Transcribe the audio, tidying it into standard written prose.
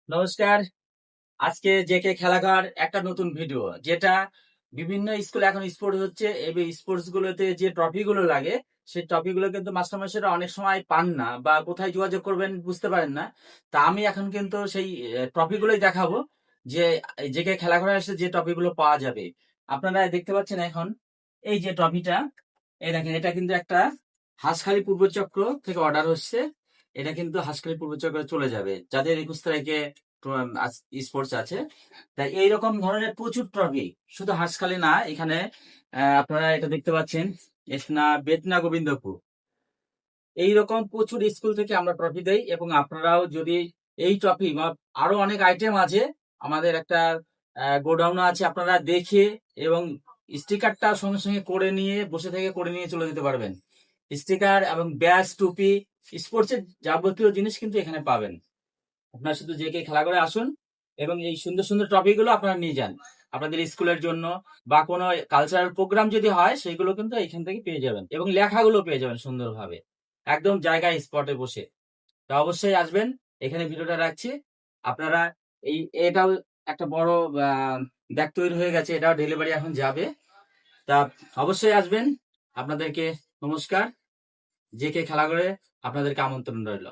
নমস্কার। আজকে জেকে খেলাঘর একটা নতুন ভিডিও, যেটা বিভিন্ন স্কুলে এখন স্পোর্টস হচ্ছে। এই স্পোর্টস গুলোতে যে ট্রফি গুলো লাগে, সেই ট্রফি গুলো কিন্তু মাস্টারমশাইরা অনেক সময় পান না বা কোথায় যোগাযোগ করবেন বুঝতে পারেন না। তা আমি এখন কিন্তু সেই ট্রফি গুলোই দেখাবো, যে জেকে খেলাঘরে এসে যে ট্রফি গুলো পাওয়া যাবে। আপনারা দেখতে পাচ্ছেন এখন এই যে ট্রফিটা, এই দেখেন, এটা কিন্তু একটা হাঁসখালি পূর্বচক্র থেকে অর্ডার হচ্ছে। এটা কিন্তু হাঁসখালি পূর্বচক্রে চলে যাবে যাদের 21 তারিখে স্পোর্টস আছে। তাই এইরকম ধরনের প্রচুর ট্রফি, শুধু হাঁসখালি না, এখানে আপনারা এটা দেখতে পাচ্ছেন, এসনা বেতনা গোবিন্দপুর, এইরকম প্রচুর স্কুল থেকে আমরা ট্রফি দেই। এবং আপনারাও যদি এই ট্রফি বা আরো অনেক আইটেম আছে, আমাদের একটা গোডাউন আছে, আপনারা দেখে এবং স্টিকারটা সঙ্গে সঙ্গে করে নিয়ে, বসে থেকে করে নিয়ে চলে যেতে পারবেন। স্টিকার এবং ব্যাজ, টুপি, স্পোর্টসের যাবতীয় জিনিস কিন্তু এখানে পাবেন। আপনারা শুধু যে কে খেলা করে আসুন এবং এই সুন্দর সুন্দর টপিক গুলো আপনারা নিয়ে যান আপনাদের স্কুলের জন্য, বা কোনো কালচারাল প্রোগ্রাম যদি হয় সেগুলো কিন্তু এখান থেকে পেয়ে যাবেন, এবং লেখাগুলো পেয়ে যাবেন সুন্দরভাবে, একদম জায়গায় স্পটে বসে। তা অবশ্যই আসবেন। এখানে ভিডিওটা রাখছি। আপনারা এটাও একটা বড় ব্যাগ তৈরি হয়ে গেছে, এটাও ডেলিভারি এখন যাবে। তা অবশ্যই আসবেন। আপনাদেরকে নমস্কার। যে কে খেলা করে আপনাদেরকে আমন্ত্রণ রইল।